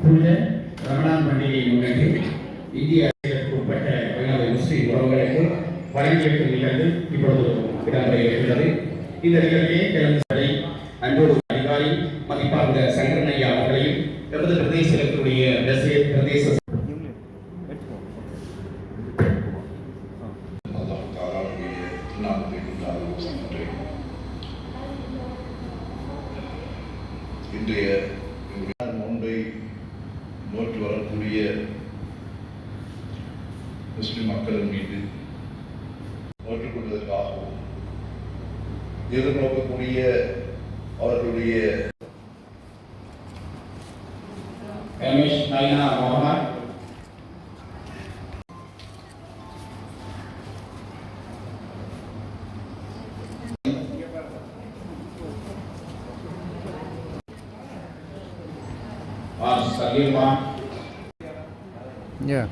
புனித ரமலான் பண்டிகையை முன்னிட்டு இந்திய அரசுக்கு உட்பட்ட வெளிநாடு முஸ்லீம் உறவுகளுக்கு வழங்கியிருக்கும் நிகழ்வு இப்பொழுது இடம்பெறுகிறது. இந்த நிகழ்ச்சியை கிளம்பி அன்போடு அதிகாரி மதிப்பார்ந்த சங்கரனையா அவர்களையும் எமது பிரதேசத்தினுடைய பிரதேச இன்றைய நோன்பை நோக்கி வரக்கூடிய முஸ்லிம் மக்களின் மீது நோக்கிக் கொள்வதற்காகவும் எதிர்நோக்கக்கூடிய அவர்களுடைய Yeah.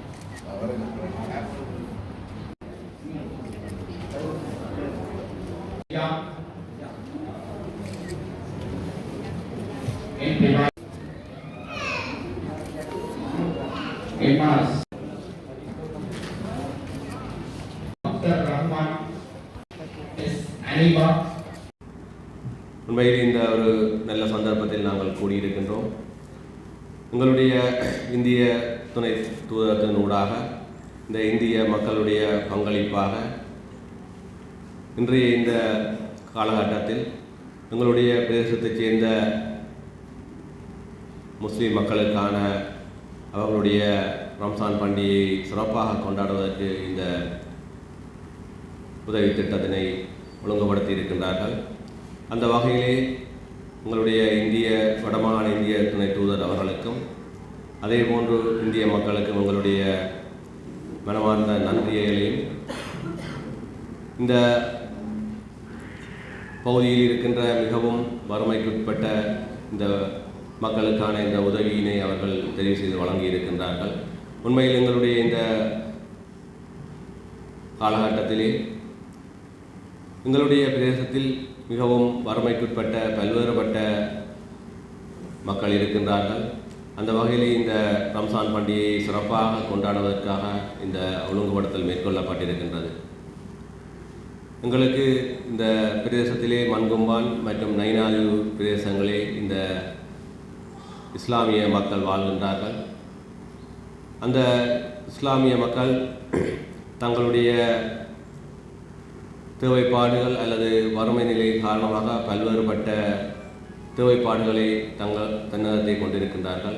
உண்மையில் இந்த ஒரு நல்ல சந்தர்ப்பத்தில் நாங்கள் கூடியிருக்கின்றோம். உங்களுடைய இந்திய துணை தூதரத்தின் ஊடாக இந்த இந்திய மக்களுடைய பங்களிப்பாக இன்றைய இந்த காலகட்டத்தில் எங்களுடைய பிரதேசத்தைச் சேர்ந்த முஸ்லீம் மக்களுக்கான அவர்களுடைய ரம்சான் பண்டிகையை சிறப்பாக கொண்டாடுவதற்கு இந்த உதவி திட்டத்தினை ஒழுங்குபடுத்தி இருக்கின்றார்கள். அந்த வகையிலே உங்களுடைய வடமாகாண இந்திய துணை தூதர் அவர்களுக்கும் அதே போன்று இந்திய மக்களுக்கும் உங்களுடைய மனமார்ந்த நன்றியைகளையும் இந்த பகுதியில் இருக்கின்ற மிகவும் வறுமைக்குட்பட்ட இந்த மக்களுக்கான இந்த உதவியினை அவர்கள் தெரிவு செய்து வழங்கி இருக்கின்றார்கள். உண்மையில் எங்களுடைய இந்த காலகட்டத்திலே எங்களுடைய பிரதேசத்தில் மிகவும் வறுமைக்குட்பட்ட பல்வேறுபட்ட மக்கள் இருக்கின்றார்கள். அந்த வகையிலே இந்த ரம்சான் பண்டிகையை சிறப்பாக கொண்டாடுவதற்காக இந்த ஒழுங்குபடுத்தல் மேற்கொள்ளப்பட்டிருக்கின்றது. எங்களுக்கு இந்த பிரதேசத்திலே மண்கும்பான் மற்றும் நைனாது பிரதேசங்களே இந்த இஸ்லாமிய மக்கள் வாழ்கின்றார்கள். அந்த இஸ்லாமிய மக்கள் தங்களுடைய தேவைப்பாடுகள் அல்லது வறுமை நிலை காரணமாக பல்வேறுபட்ட தேவைப்பாடுகளை தன்னகத்தை கொண்டிருக்கின்றார்கள்.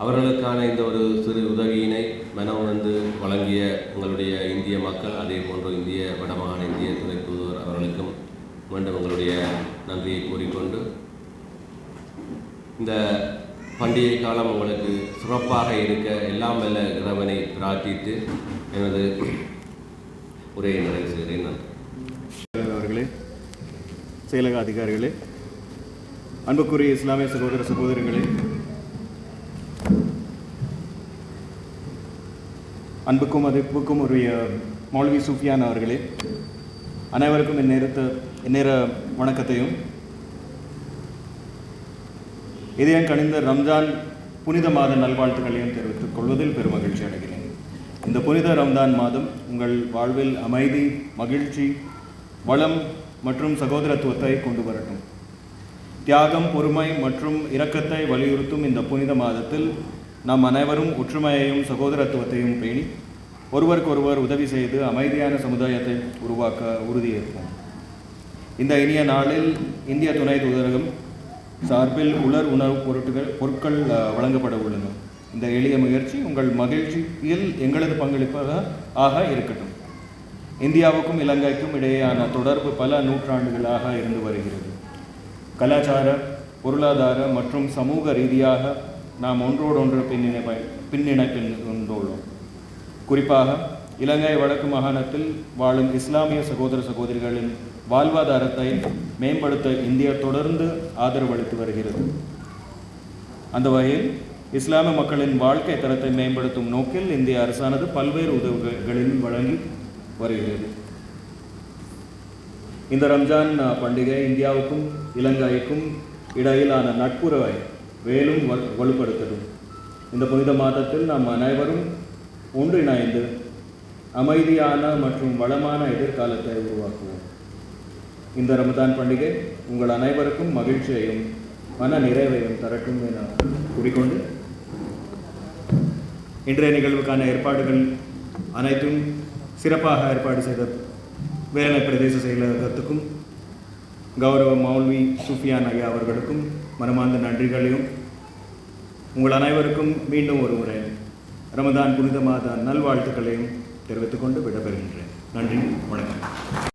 அவர்களுக்கான இந்த ஒரு சிறு உதவியினை மனமுணர்ந்து வழங்கிய உங்களுடைய இந்திய மக்கள், அதே போன்று இந்திய வடமாகாண இந்திய துணை தூதுவர் அவர்களுக்கும் மீண்டும் உங்களுடைய நன்றியை கூறிக்கொண்டு இந்த பண்டிகை காலம் உங்களுக்கு சிறப்பாக இருக்க எல்லாம் வல்ல இறைவனை பிரார்த்தித்து எனது உரையை நிறைவு செய்கிறேன். நன்றி. அவர்களே, செயலக அதிகாரிகளே, அன்புக்குரிய இஸ்லாமிய சகோதர சகோதரர்களே, அன்புக்கும் மதிப்புக்கும் உரிய மௌலவி சூஃபியான் அவர்களே, அனைவருக்கும் இந்நேர வணக்கத்தையும் இதயம் கணிந்த ரம்ஜான் புனித மாத நல்வாழ்த்துக்களையும் தெரிவித்துக் கொள்வதில் பெருமகிழ்ச்சி அடைகிறேன். இந்த புனித ரம்ஜான் மாதம் உங்கள் வாழ்வில் அமைதி, மகிழ்ச்சி, வளம் மற்றும் சகோதரத்துவத்தை கொண்டு வரட்டும். தியாகம், பொறுமை மற்றும் இரக்கத்தை வலியுறுத்தும் இந்த புனித மாதத்தில் நாம் அனைவரும் ஒற்றுமையையும் சகோதரத்துவத்தையும் பேணி ஒருவருக்கொருவர் உதவி செய்து அமைதியான சமுதாயத்தை உருவாக்க உறுதியேற்போம். இந்த இனிய நாளில் இந்திய துணை தூதரகம் சார்பில் உலர் உணவுப் பொருட்கள் வழங்கப்பட உள்ளன. இந்த எளிய முயற்சி உங்கள் மகிழ்ச்சியில் எங்களது பங்களிப்பாக இருக்கட்டும். இந்தியாவுக்கும் இலங்கைக்கும் இடையேயான தொடர்பு பல நூற்றாண்டுகளாக இருந்து வருகிறது. கலாச்சார, பொருளாதார மற்றும் சமூக ரீதியாக நாம் ஒன்றோடொன்று பின்னிணைப்பில் கொண்டுள்ளோம். குறிப்பாக இலங்கை வடக்கு மாகாணத்தில் வாழும் இஸ்லாமிய சகோதர சகோதரிகளின் வாழ்வாதாரத்தை மேம்படுத்த இந்தியா தொடர்ந்து ஆதரவளித்து வருகிறது. அந்த வகையில் இஸ்லாமிய மக்களின் வாழ்க்கை தரத்தை மேம்படுத்தும் நோக்கில் இந்திய அரசானது பல்வேறு உதவிகளையும் வழங்கி வருகிறது. இந்த ரம்ஜான் பண்டிகை இந்தியாவுக்கும் இலங்கைக்கும் இடையிலான நட்புறவை மேலும் வலுப்படுத்தட்டும். இந்த புனித மாதத்தில் நாம் அனைவரும் ஒன்றிணைந்து அமைதியான மற்றும் வளமான எதிர்காலத்தை உருவாக்குவோம். இந்த ரமதான் பண்டிகை உங்கள் அனைவருக்கும் மகிழ்ச்சியையும் மன நிறைவையும் தரட்டும் என கூறிக்கொண்டு இன்றைய நிகழ்வுக்கான ஏற்பாடுகள் அனைத்தும் சிறப்பாக ஏற்பாடு செய்த வேலை பிரதேச செயலகத்துக்கும் கௌரவ மௌல்வி சுஃபியான் ஐயா அவர்களுக்கும் மனமார்ந்த நன்றிகளையும் உங்கள் அனைவருக்கும் மீண்டும் ஒரு முறை ரமதான் புனித மாத நல்வாழ்த்துக்களையும் தெரிவித்துக் கொண்டு விடைபெறுகின்றேன். நன்றி, வணக்கம்.